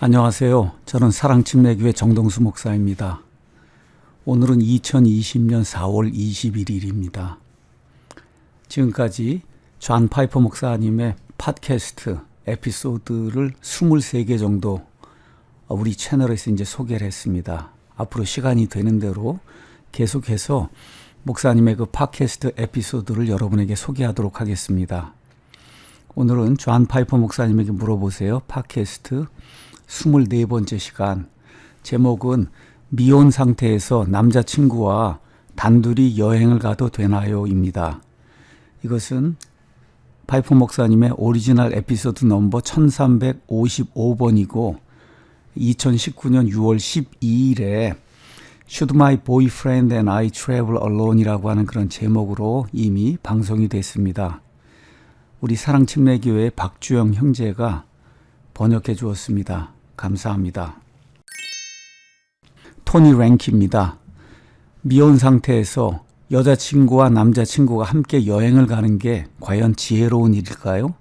안녕하세요. 저는 사랑침례교회 정동수 목사입니다. 오늘은 2020년 4월 21일입니다. 지금까지 존 파이퍼 목사님의 팟캐스트 에피소드를 23개 정도 우리 채널에서 이제 소개를 했습니다. 앞으로 시간이 되는 대로 계속해서 목사님의 그 팟캐스트 에피소드를 여러분에게 소개하도록 하겠습니다. 오늘은 존 파이퍼 목사님에게 물어보세요. 팟캐스트 24번째 시간. 제목은 미혼 상태에서 남자친구와 단둘이 여행을 가도 되나요? 입니다. 이것은 파이퍼 목사님의 오리지널 에피소드 넘버 1355번이고 2019년 6월 12일에 Should my boyfriend and I travel alone이라고 하는 그런 제목으로 이미 방송이 됐습니다. 우리 사랑침례교회 박주영 형제가 번역해 주었습니다. 감사합니다. 토니 랭키입니다. 미혼 상태에서 여자친구와 남자친구가 함께 여행을 가는 게 과연 지혜로운 일일까요?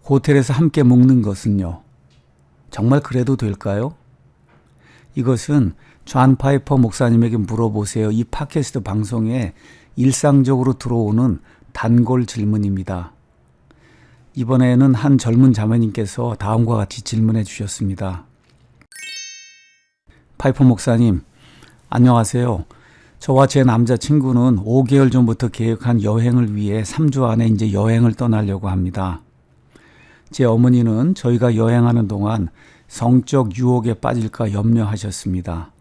호텔에서 함께 묵는 것은요? 정말 그래도 될까요? 이것은 존 파이퍼 목사님에게 물어보세요. 이 팟캐스트 방송에 일상적으로 들어오는 단골 질문입니다. 이번에는 한 젊은 자매님께서 다음과 같이 질문해 주셨습니다. 파이퍼 목사님, 안녕하세요. 저와 제 남자친구는 5개월 전부터 계획한 여행을 위해 3주 안에 이제 여행을 떠나려고 합니다. 제 어머니는 저희가 여행하는 동안 성적 유혹에 빠질까 염려하셨습니다.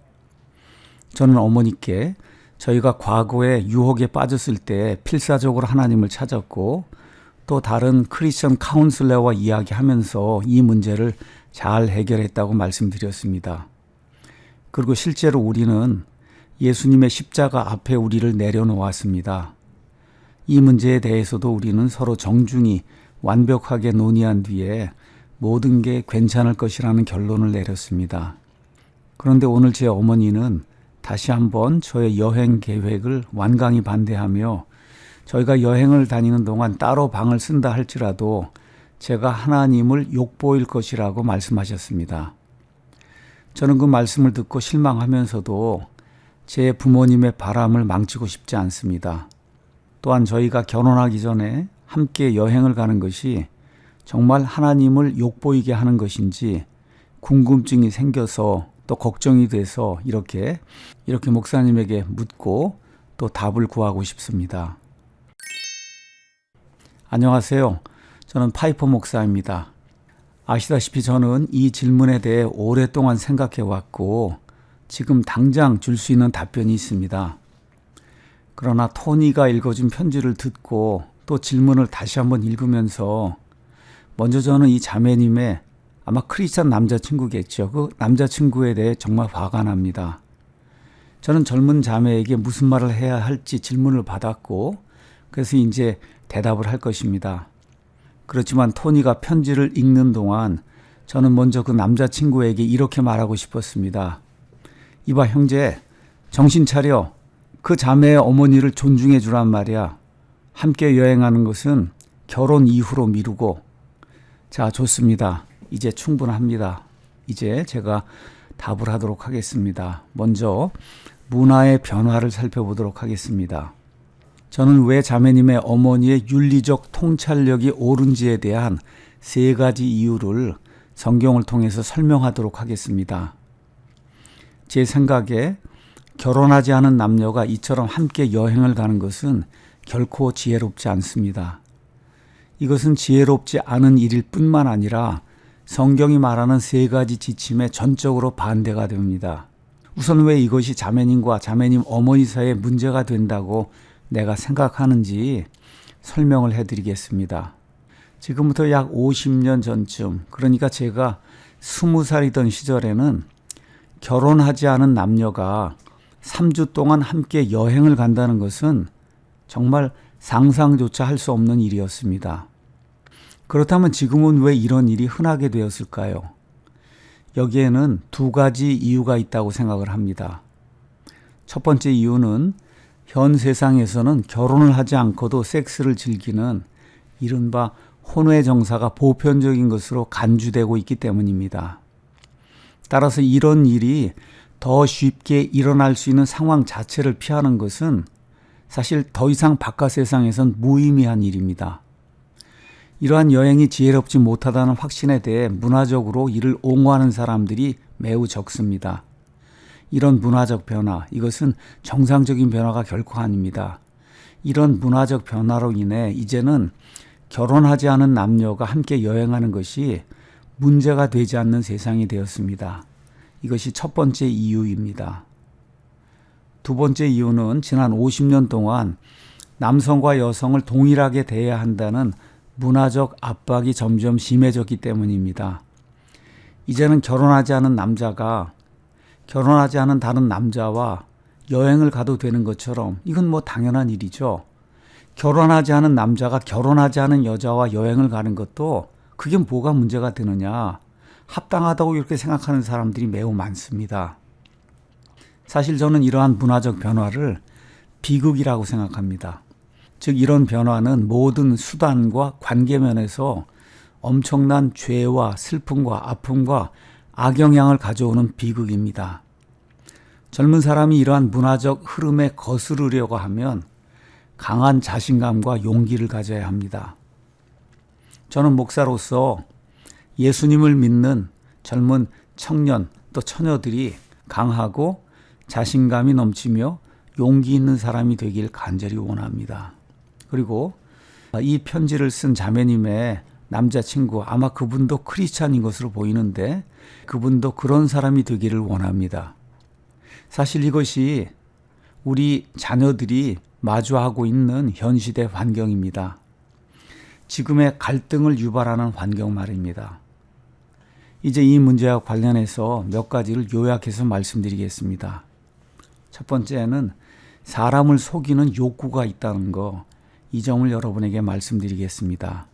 저는 어머니께 저희가 과거에 유혹에 빠졌을 때 필사적으로 하나님을 찾았고 또 다른 크리스천 카운슬러와 이야기하면서 이 문제를 잘 해결했다고 말씀드렸습니다. 그리고 실제로 우리는 예수님의 십자가 앞에 우리를 내려놓았습니다. 이 문제에 대해서도 우리는 서로 정중히 완벽하게 논의한 뒤에 모든 게 괜찮을 것이라는 결론을 내렸습니다. 그런데 오늘 제 어머니는 다시 한번 저의 여행 계획을 완강히 반대하며 저희가 여행을 다니는 동안 따로 방을 쓴다 할지라도 제가 하나님을 욕보일 것이라고 말씀하셨습니다. 저는 그 말씀을 듣고 실망하면서도 제 부모님의 바람을 망치고 싶지 않습니다. 또한 저희가 결혼하기 전에 함께 여행을 가는 것이 정말 하나님을 욕보이게 하는 것인지 궁금증이 생겨서 또 걱정이 돼서 이렇게 목사님에게 묻고 또 답을 구하고 싶습니다. 안녕하세요. 저는 파이퍼 목사입니다. 아시다시피 저는 이 질문에 대해 오랫동안 생각해 왔고 지금 당장 줄 수 있는 답변이 있습니다. 그러나 토니가 읽어준 편지를 듣고 또 질문을 다시 한번 읽으면서 먼저 저는 이 자매님의 아마 크리스찬 남자친구겠죠. 그 남자친구에 대해 정말 화가 납니다. 저는 젊은 자매에게 무슨 말을 해야 할지 질문을 받았고 그래서 이제 대답을 할 것입니다. 그렇지만 토니가 편지를 읽는 동안 저는 먼저 그 남자친구에게 이렇게 말하고 싶었습니다. 이봐 형제, 정신 차려. 그 자매의 어머니를 존중해 주란 말이야. 함께 여행하는 것은 결혼 이후로 미루고. 자, 좋습니다. 이제 충분합니다. 이제 제가 답을 하도록 하겠습니다. 먼저 문화의 변화를 살펴보도록 하겠습니다. 저는 왜 자매님의 어머니의 윤리적 통찰력이 옳은지에 대한 3가지 이유를 성경을 통해서 설명하도록 하겠습니다. 제 생각에 결혼하지 않은 남녀가 이처럼 함께 여행을 가는 것은 결코 지혜롭지 않습니다. 이것은 지혜롭지 않은 일일 뿐만 아니라 성경이 말하는 3가지 지침에 전적으로 반대가 됩니다. 우선 왜 이것이 자매님과 자매님 어머니 사이에 문제가 된다고 내가 생각하는지 설명을 해드리겠습니다. 지금부터 약 50년 전쯤, 그러니까 제가 20살이던 시절에는 결혼하지 않은 남녀가 3주 동안 함께 여행을 간다는 것은 정말 상상조차 할 수 없는 일이었습니다. 그렇다면 지금은 왜 이런 일이 흔하게 되었을까요? 여기에는 2가지 이유가 있다고 생각을 합니다. 첫 번째 이유는 현 세상에서는 결혼을 하지 않고도 섹스를 즐기는 이른바 혼외 정사가 보편적인 것으로 간주되고 있기 때문입니다. 따라서 이런 일이 더 쉽게 일어날 수 있는 상황 자체를 피하는 것은 사실 더 이상 바깥 세상에선 무의미한 일입니다. 이러한 여행이 지혜롭지 못하다는 확신에 대해 문화적으로 이를 옹호하는 사람들이 매우 적습니다. 이런 문화적 변화, 이것은 정상적인 변화가 결코 아닙니다. 이런 문화적 변화로 인해 이제는 결혼하지 않은 남녀가 함께 여행하는 것이 문제가 되지 않는 세상이 되었습니다. 이것이 첫 번째 이유입니다. 두 번째 이유는 지난 50년 동안 남성과 여성을 동일하게 대해야 한다는 문화적 압박이 점점 심해졌기 때문입니다. 이제는 결혼하지 않은 남자가 결혼하지 않은 다른 남자와 여행을 가도 되는 것처럼 이건 뭐 당연한 일이죠. 결혼하지 않은 남자가 결혼하지 않은 여자와 여행을 가는 것도 그게 뭐가 문제가 되느냐. 합당하다고 이렇게 생각하는 사람들이 매우 많습니다. 사실 저는 이러한 문화적 변화를 비극이라고 생각합니다. 즉 이런 변화는 모든 수단과 관계면에서 엄청난 죄와 슬픔과 아픔과 악영향을 가져오는 비극입니다. 젊은 사람이 이러한 문화적 흐름에 거스르려고 하면 강한 자신감과 용기를 가져야 합니다. 저는 목사로서 예수님을 믿는 젊은 청년 또 처녀들이 강하고 자신감이 넘치며 용기 있는 사람이 되길 간절히 원합니다. 그리고 이 편지를 쓴 자매님의 남자친구, 아마 그분도 크리스찬인 것으로 보이는데 그분도 그런 사람이 되기를 원합니다. 사실 이것이 우리 자녀들이 마주하고 있는 현 시대 환경입니다. 지금의 갈등을 유발하는 환경 말입니다. 이제 이 문제와 관련해서 몇 가지를 요약해서 말씀드리겠습니다. 첫 번째는 사람을 속이는 욕구가 있다는 거, 이 점을 여러분에게 말씀드리겠습니다.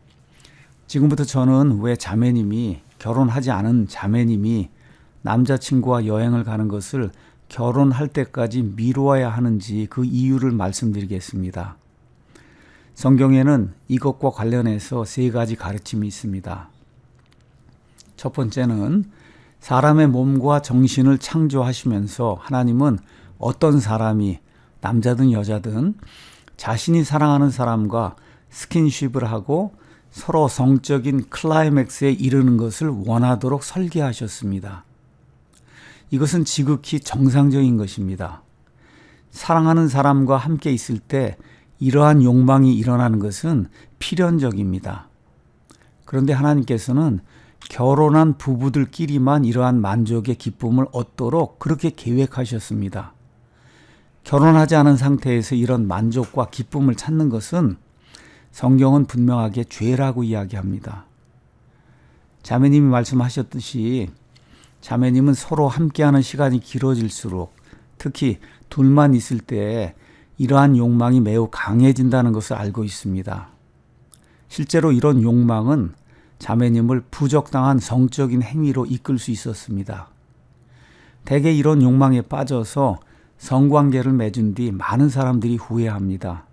지금부터 저는 왜 자매님이 결혼하지 않은 자매님이 남자친구와 여행을 가는 것을 결혼할 때까지 미루어야 하는지 그 이유를 말씀드리겠습니다. 성경에는 이것과 관련해서 세 가지 가르침이 있습니다. 첫 번째는 사람의 몸과 정신을 창조하시면서 하나님은 어떤 사람이 남자든 여자든 자신이 사랑하는 사람과 스킨십을 하고 서로 성적인 클라이맥스에 이르는 것을 원하도록 설계하셨습니다. 이것은 지극히 정상적인 것입니다. 사랑하는 사람과 함께 있을 때 이러한 욕망이 일어나는 것은 필연적입니다. 그런데 하나님께서는 결혼한 부부들끼리만 이러한 만족의 기쁨을 얻도록 그렇게 계획하셨습니다. 결혼하지 않은 상태에서 이런 만족과 기쁨을 찾는 것은 성경은 분명하게 죄라고 이야기합니다. 자매님이 말씀하셨듯이 자매님은 서로 함께하는 시간이 길어질수록 특히 둘만 있을 때 이러한 욕망이 매우 강해진다는 것을 알고 있습니다. 실제로 이런 욕망은 자매님을 부적당한 성적인 행위로 이끌 수 있었습니다. 대개 이런 욕망에 빠져서 성관계를 맺은 뒤 많은 사람들이 후회합니다.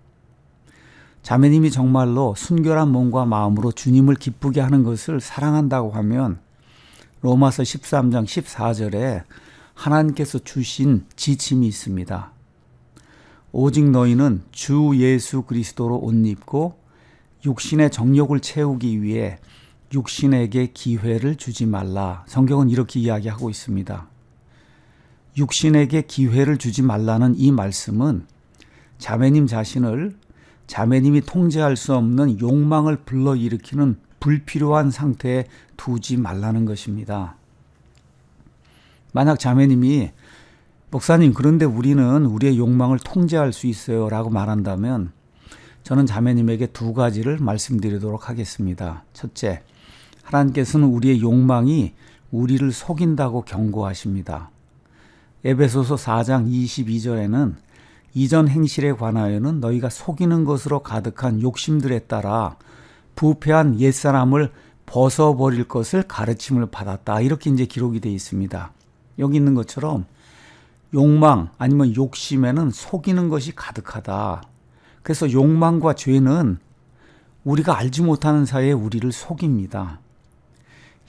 자매님이 정말로 순결한 몸과 마음으로 주님을 기쁘게 하는 것을 사랑한다고 하면 로마서 13장 14절에 하나님께서 주신 지침이 있습니다. 오직 너희는 주 예수 그리스도로 옷 입고 육신의 정욕을 채우기 위해 육신에게 기회를 주지 말라. 성경은 이렇게 이야기하고 있습니다. 육신에게 기회를 주지 말라는 이 말씀은 자매님 자신을 자매님이 통제할 수 없는 욕망을 불러일으키는 불필요한 상태에 두지 말라는 것입니다. 만약 자매님이 목사님 그런데 우리는 우리의 욕망을 통제할 수 있어요 라고 말한다면 저는 자매님에게 두 가지를 말씀드리도록 하겠습니다. 첫째, 하나님께서는 우리의 욕망이 우리를 속인다고 경고하십니다. 에베소서 4장 22절에는 이전 행실에 관하여는 너희가 속이는 것으로 가득한 욕심들에 따라 부패한 옛사람을 벗어버릴 것을 가르침을 받았다. 이렇게 이제 기록이 되어 있습니다. 여기 있는 것처럼 욕망 아니면 욕심에는 속이는 것이 가득하다. 그래서 욕망과 죄는 우리가 알지 못하는 사이에 우리를 속입니다.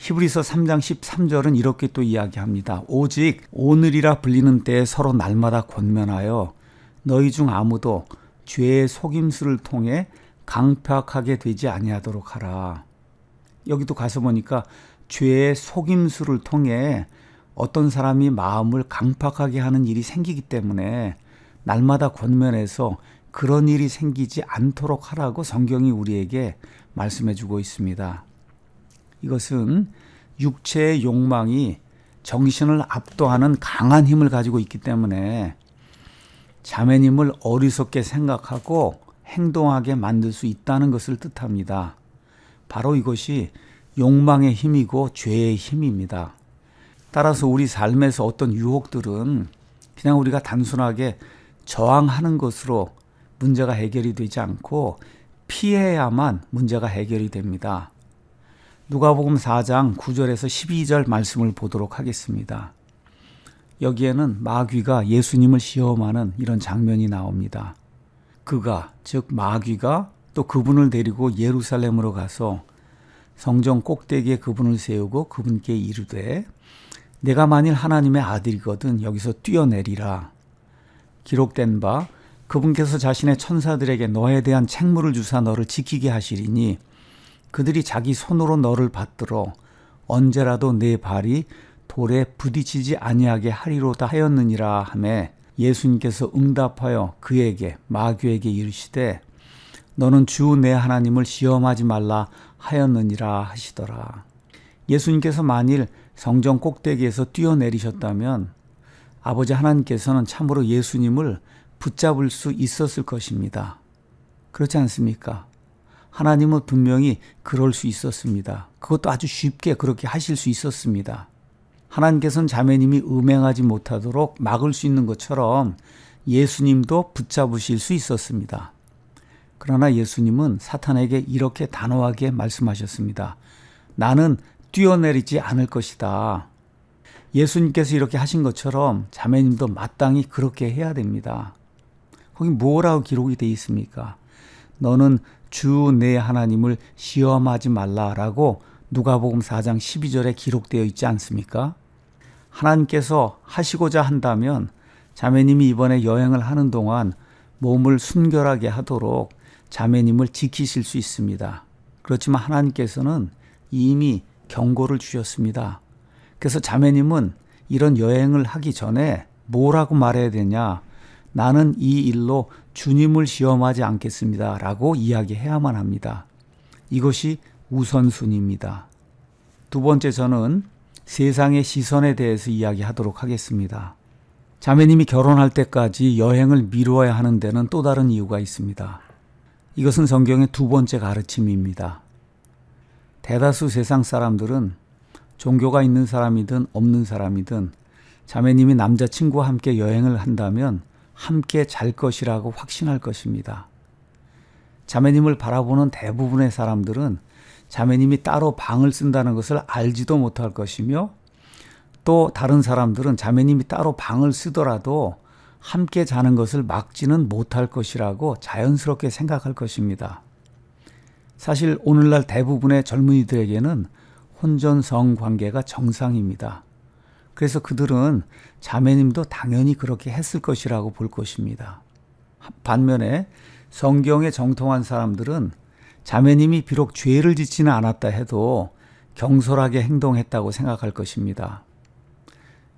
히브리서 3장 13절은 이렇게 또 이야기합니다. 오직 오늘이라 불리는 때에 서로 날마다 권면하여 너희 중 아무도 죄의 속임수를 통해 강팍하게 되지 아니하도록 하라. 여기도 가서 보니까 죄의 속임수를 통해 어떤 사람이 마음을 강팍하게 하는 일이 생기기 때문에 날마다 권면해서 그런 일이 생기지 않도록 하라고 성경이 우리에게 말씀해 주고 있습니다. 이것은 육체의 욕망이 정신을 압도하는 강한 힘을 가지고 있기 때문에 자매님을 어리석게 생각하고 행동하게 만들 수 있다는 것을 뜻합니다. 바로 이것이 욕망의 힘이고 죄의 힘입니다. 따라서 우리 삶에서 어떤 유혹들은 그냥 우리가 단순하게 저항하는 것으로 문제가 해결이 되지 않고 피해야만 문제가 해결이 됩니다. 누가복음 4장 9절에서 12절 말씀을 보도록 하겠습니다. 여기에는 마귀가 예수님을 시험하는 이런 장면이 나옵니다. 그가, 즉 마귀가 또 그분을 데리고 예루살렘으로 가서 성전 꼭대기에 그분을 세우고 그분께 이르되 내가 만일 하나님의 아들이거든 여기서 뛰어내리라. 기록된 바 그분께서 자신의 천사들에게 너에 대한 책무를 주사 너를 지키게 하시리니 그들이 자기 손으로 너를 받들어 언제라도 내 발이 돌에 부딪히지 아니하게 하리로다 하였느니라 하매 예수님께서 응답하여 그에게 마귀에게 이르시되 너는 주 내 하나님을 시험하지 말라 하였느니라 하시더라. 예수님께서 만일 성전 꼭대기에서 뛰어내리셨다면 아버지 하나님께서는 참으로 예수님을 붙잡을 수 있었을 것입니다. 그렇지 않습니까? 하나님은 분명히 그럴 수 있었습니다. 그것도 아주 쉽게 그렇게 하실 수 있었습니다. 하나님께서는 자매님이 음행하지 못하도록 막을 수 있는 것처럼 예수님도 붙잡으실 수 있었습니다. 그러나 예수님은 사탄에게 이렇게 단호하게 말씀하셨습니다. 나는 뛰어내리지 않을 것이다. 예수님께서 이렇게 하신 것처럼 자매님도 마땅히 그렇게 해야 됩니다. 거기 뭐라고 기록이 되어 있습니까? 너는 주 내 하나님을 시험하지 말라라고 누가복음 4장 12절에 기록되어 있지 않습니까? 하나님께서 하시고자 한다면 자매님이 이번에 여행을 하는 동안 몸을 순결하게 하도록 자매님을 지키실 수 있습니다. 그렇지만 하나님께서는 이미 경고를 주셨습니다. 그래서 자매님은 이런 여행을 하기 전에 뭐라고 말해야 되냐? 나는 이 일로 주님을 시험하지 않겠습니다. 라고 이야기해야만 합니다. 이것이 우선순위입니다. 두 번째, 저는 세상의 시선에 대해서 이야기하도록 하겠습니다. 자매님이 결혼할 때까지 여행을 미루어야 하는 데는 또 다른 이유가 있습니다. 이것은 성경의 두 번째 가르침입니다. 대다수 세상 사람들은 종교가 있는 사람이든 없는 사람이든 자매님이 남자친구와 함께 여행을 한다면 함께 잘 것이라고 확신할 것입니다. 자매님을 바라보는 대부분의 사람들은 자매님이 따로 방을 쓴다는 것을 알지도 못할 것이며 또 다른 사람들은 자매님이 따로 방을 쓰더라도 함께 자는 것을 막지는 못할 것이라고 자연스럽게 생각할 것입니다. 사실 오늘날 대부분의 젊은이들에게는 혼전성 관계가 정상입니다. 그래서 그들은 자매님도 당연히 그렇게 했을 것이라고 볼 것입니다. 반면에 성경에 정통한 사람들은 자매님이 비록 죄를 짓지는 않았다 해도 경솔하게 행동했다고 생각할 것입니다.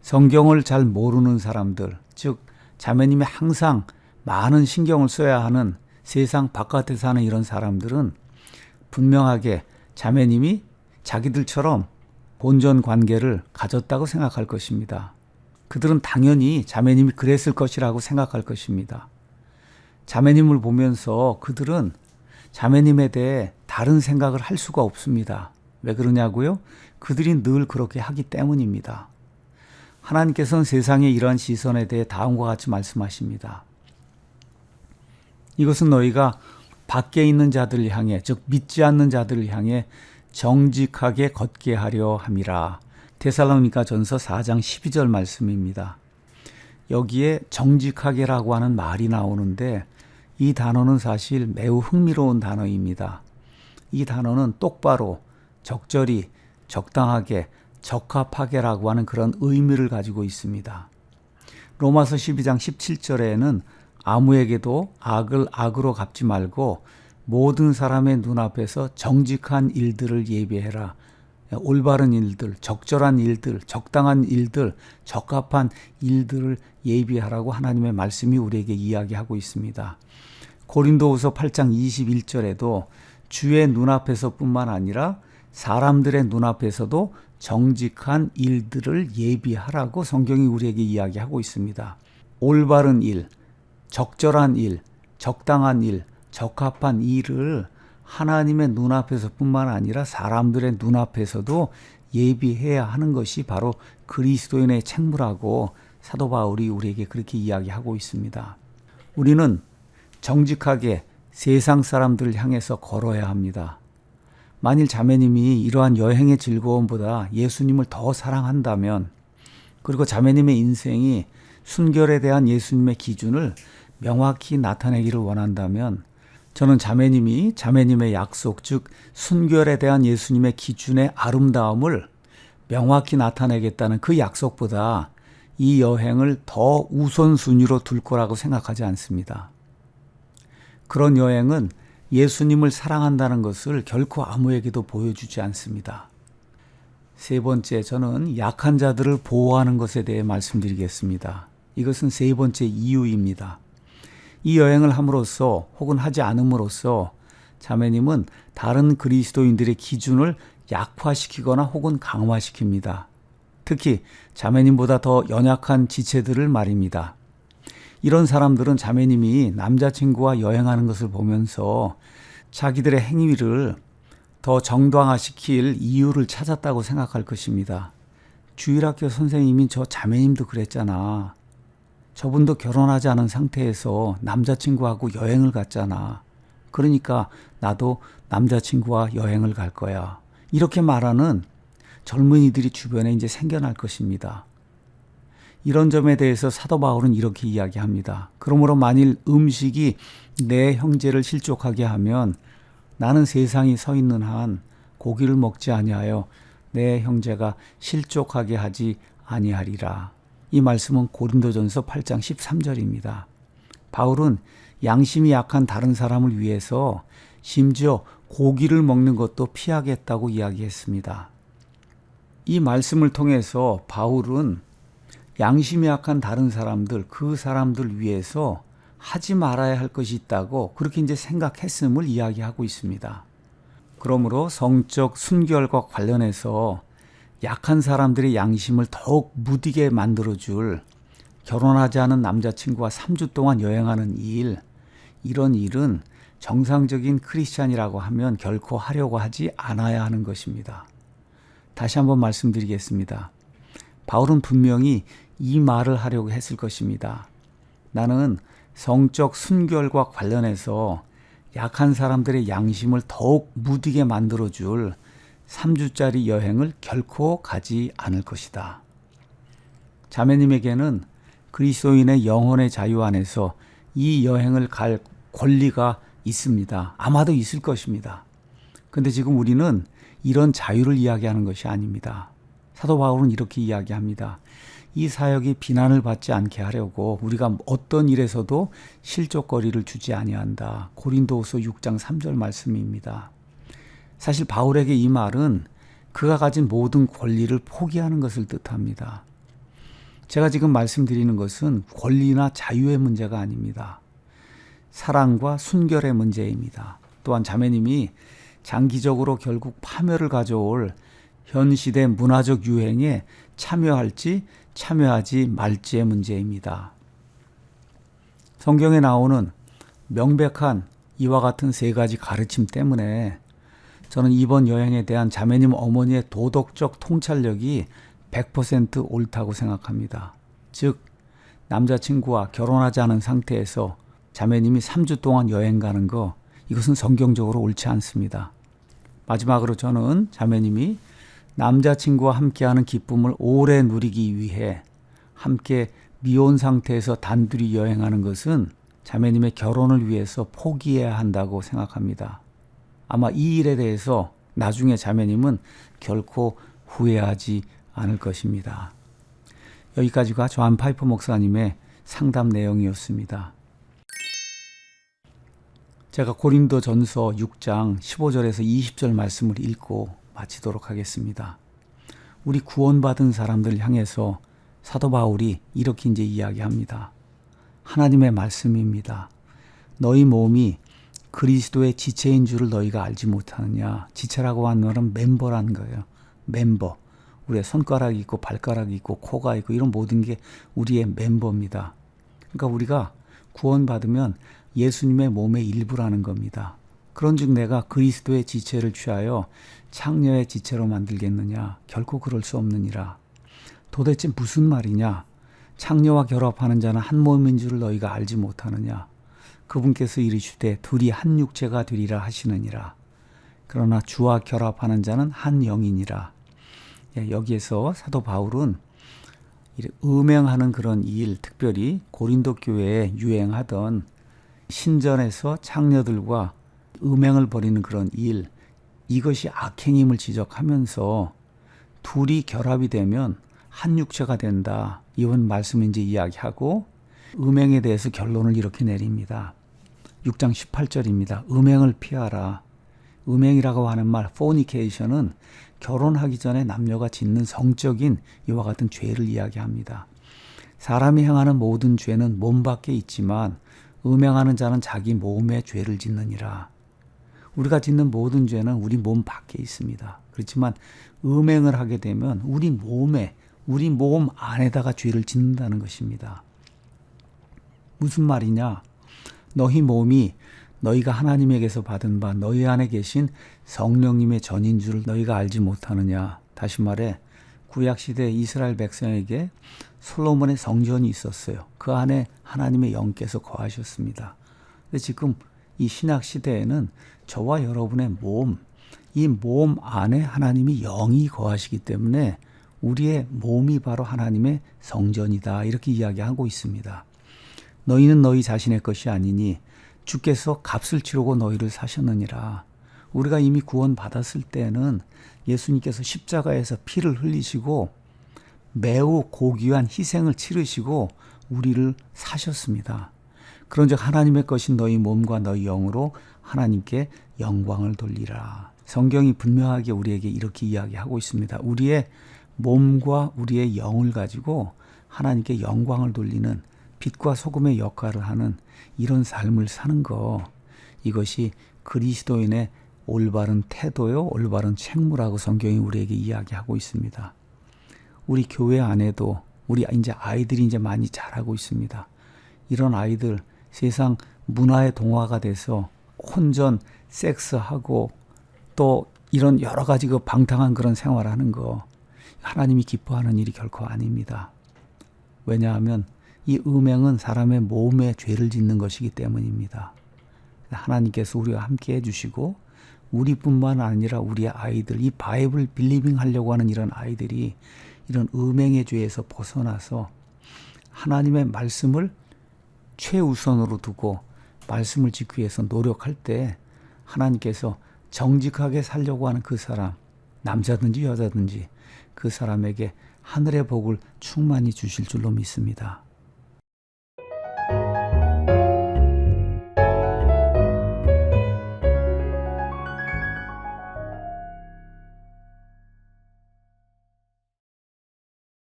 성경을 잘 모르는 사람들, 즉 자매님이 항상 많은 신경을 써야 하는 세상 바깥에 사는 이런 사람들은 분명하게 자매님이 자기들처럼 본전 관계를 가졌다고 생각할 것입니다. 그들은 당연히 자매님이 그랬을 것이라고 생각할 것입니다. 자매님을 보면서 그들은 자매님에 대해 다른 생각을 할 수가 없습니다. 왜 그러냐고요? 그들이 늘 그렇게 하기 때문입니다. 하나님께서는 세상의 이러한 시선에 대해 다음과 같이 말씀하십니다. 이것은 너희가 밖에 있는 자들을 향해, 즉 믿지 않는 자들을 향해 정직하게 걷게 하려 함이라. 데살로니가 전서 4장 12절 말씀입니다. 여기에 정직하게라고 하는 말이 나오는데 이 단어는 사실 매우 흥미로운 단어입니다. 이 단어는 똑바로, 적절히, 적당하게, 적합하게라고 하는 그런 의미를 가지고 있습니다. 로마서 12장 17절에는 아무에게도 악을 악으로 갚지 말고 모든 사람의 눈앞에서 정직한 일들을 예비해라. 올바른 일들, 적절한 일들, 적당한 일들, 적합한 일들을 예비하라고 하나님의 말씀이 우리에게 이야기하고 있습니다. 고린도후서 8장 21절에도 주의 눈앞에서뿐만 아니라 사람들의 눈앞에서도 정직한 일들을 예비하라고 성경이 우리에게 이야기하고 있습니다. 올바른 일, 적절한 일, 적당한 일, 적합한 일을 하나님의 눈앞에서뿐만 아니라 사람들의 눈앞에서도 예비해야 하는 것이 바로 그리스도인의 책무라고 사도 바울이 우리에게 그렇게 이야기하고 있습니다. 우리는 정직하게 세상 사람들을 향해서 걸어야 합니다. 만일 자매님이 이러한 여행의 즐거움보다 예수님을 더 사랑한다면, 그리고 자매님의 인생이 순결에 대한 예수님의 기준을 명확히 나타내기를 원한다면, 저는 자매님이 자매님의 약속, 즉 순결에 대한 예수님의 기준의 아름다움을 명확히 나타내겠다는 그 약속보다 이 여행을 더 우선순위로 둘 거라고 생각하지 않습니다. 그런 여행은 예수님을 사랑한다는 것을 결코 아무에게도 보여주지 않습니다. 세 번째, 저는 약한 자들을 보호하는 것에 대해 말씀드리겠습니다. 이것은 세 번째 이유입니다. 이 여행을 함으로써 혹은 하지 않음으로써 자매님은 다른 그리스도인들의 기준을 약화시키거나 혹은 강화시킵니다. 특히 자매님보다 더 연약한 지체들을 말입니다. 이런 사람들은 자매님이 남자친구와 여행하는 것을 보면서 자기들의 행위를 더 정당화시킬 이유를 찾았다고 생각할 것입니다. 주일학교 선생님이 저 자매님도 그랬잖아. 저분도 결혼하지 않은 상태에서 남자친구하고 여행을 갔잖아. 그러니까 나도 남자친구와 여행을 갈 거야. 이렇게 말하는 젊은이들이 주변에 이제 생겨날 것입니다. 이런 점에 대해서 사도 바울은 이렇게 이야기합니다. 그러므로 만일 음식이 내 형제를 실족하게 하면 나는 세상이 서 있는 한 고기를 먹지 아니하여 내 형제가 실족하게 하지 아니하리라. 이 말씀은 고린도전서 8장 13절입니다. 바울은 양심이 약한 다른 사람을 위해서 심지어 고기를 먹는 것도 피하겠다고 이야기했습니다. 이 말씀을 통해서 바울은 양심이 약한 다른 사람들, 그 사람들 위해서 하지 말아야 할 것이 있다고 그렇게 이제 생각했음을 이야기하고 있습니다. 그러므로 성적 순결과 관련해서 약한 사람들의 양심을 더욱 무디게 만들어줄 결혼하지 않은 남자친구와 3주 동안 여행하는 일, 이런 일은 정상적인 크리스찬이라고 하면 결코 하려고 하지 않아야 하는 것입니다. 다시 한번 말씀드리겠습니다. 바울은 분명히 이 말을 하려고 했을 것입니다. 나는 성적 순결과 관련해서 약한 사람들의 양심을 더욱 무디게 만들어줄 3주짜리 여행을 결코 가지 않을 것이다. 자매님에게는 그리스도인의 영혼의 자유 안에서 이 여행을 갈 권리가 있습니다. 아마도 있을 것입니다. 근데 지금 우리는 이런 자유를 이야기하는 것이 아닙니다. 사도 바울은 이렇게 이야기합니다. 이 사역이 비난을 받지 않게 하려고 우리가 어떤 일에서도 실족거리를 주지 아니한다. 고린도후서 6장 3절 말씀입니다. 사실 바울에게 이 말은 그가 가진 모든 권리를 포기하는 것을 뜻합니다. 제가 지금 말씀드리는 것은 권리나 자유의 문제가 아닙니다. 사랑과 순결의 문제입니다. 또한 자매님이 장기적으로 결국 파멸을 가져올 현 시대 문화적 유행에 참여할지 참여하지 말지의 문제입니다. 성경에 나오는 명백한 이와 같은 세 가지 가르침 때문에 저는 이번 여행에 대한 자매님 어머니의 도덕적 통찰력이 100% 옳다고 생각합니다. 즉 남자친구와 결혼하지 않은 상태에서 자매님이 3주 동안 여행 가는 거, 이것은 성경적으로 옳지 않습니다. 마지막으로 저는 자매님이 남자친구와 함께하는 기쁨을 오래 누리기 위해 함께 미혼 상태에서 단둘이 여행하는 것은 자매님의 결혼을 위해서 포기해야 한다고 생각합니다. 아마 이 일에 대해서 나중에 자매님은 결코 후회하지 않을 것입니다. 여기까지가 조한 파이퍼 목사님의 상담 내용이었습니다. 제가 고린도전서 6장 15절에서 20절 말씀을 읽고 마치도록 하겠습니다. 우리 구원받은 사람들 향해서 사도 바울이 이렇게 이제 이야기합니다. 하나님의 말씀입니다. 너희 몸이 그리스도의 지체인 줄을 너희가 알지 못하느냐. 지체라고 하는 말은 멤버라는 거예요. 멤버. 우리의 손가락이 있고 발가락이 있고 코가 있고 이런 모든 게 우리의 멤버입니다. 그러니까 우리가 구원받으면 예수님의 몸의 일부라는 겁니다. 그런즉 내가 그리스도의 지체를 취하여 창녀의 지체로 만들겠느냐? 결코 그럴 수 없느니라. 도대체 무슨 말이냐? 창녀와 결합하는 자는 한 몸인 줄을 너희가 알지 못하느냐? 그분께서 이르시되 둘이 한 육체가 되리라 하시느니라. 그러나 주와 결합하는 자는 한 영이니라. 여기에서 사도 바울은 음행하는 그런 일, 특별히 고린도 교회에 유행하던 신전에서 창녀들과 음행을 벌이는 그런 일, 이것이 악행임을 지적하면서 둘이 결합이 되면 한 육체가 된다. 이런 말씀을 이제 이야기하고 음행에 대해서 결론을 이렇게 내립니다. 6장 18절입니다. 음행을 피하라. 음행이라고 하는 말, fornication은 결혼하기 전에 남녀가 짓는 성적인 이와 같은 죄를 이야기합니다. 사람이 행하는 모든 죄는 몸 밖에 있지만 음행하는 자는 자기 몸에 죄를 짓느니라. 우리가 짓는 모든 죄는 우리 몸 밖에 있습니다. 그렇지만 음행을 하게 되면 우리 몸에, 우리 몸 안에다가 죄를 짓는다는 것입니다. 무슨 말이냐? 너희 몸이 너희가 하나님에게서 받은 바 너희 안에 계신 성령님의 전인 줄 너희가 알지 못하느냐. 다시 말해 구약시대 이스라엘 백성에게 솔로몬의 성전이 있었어요. 그 안에 하나님의 영께서 거하셨습니다. 근데 지금 이 신약시대에는 저와 여러분의 몸, 이 몸 안에 하나님이 영이 거하시기 때문에 우리의 몸이 바로 하나님의 성전이다. 이렇게 이야기하고 있습니다. 너희는 너희 자신의 것이 아니니 주께서 값을 치르고 너희를 사셨느니라. 우리가 이미 구원받았을 때는 예수님께서 십자가에서 피를 흘리시고 매우 고귀한 희생을 치르시고 우리를 사셨습니다. 그런즉 하나님의 것인 너희 몸과 너희 영으로 하나님께 영광을 돌리라. 성경이 분명하게 우리에게 이렇게 이야기하고 있습니다. 우리의 몸과 우리의 영을 가지고 하나님께 영광을 돌리는 빛과 소금의 역할을 하는 이런 삶을 사는 거, 이것이 그리스도인의 올바른 태도요, 올바른 책무라고 성경이 우리에게 이야기하고 있습니다. 우리 교회 안에도 우리 이제 아이들이 이제 많이 자라고 있습니다. 이런 아이들 세상 문화의 동화가 돼서 혼전, 섹스하고 또 이런 여러 가지 그 방탕한 그런 생활하는 거 하나님이 기뻐하는 일이 결코 아닙니다. 왜냐하면 이 음행은 사람의 몸에 죄를 짓는 것이기 때문입니다. 하나님께서 우리와 함께 해주시고 우리뿐만 아니라 우리의 아이들, 이 바이블 빌리빙 하려고 하는 이런 아이들이 이런 음행의 죄에서 벗어나서 하나님의 말씀을 최우선으로 두고 말씀을 지키기 위해서 노력할 때 하나님께서 정직하게 살려고 하는 그 사람, 남자든지 여자든지 그 사람에게 하늘의 복을 충만히 주실 줄로 믿습니다.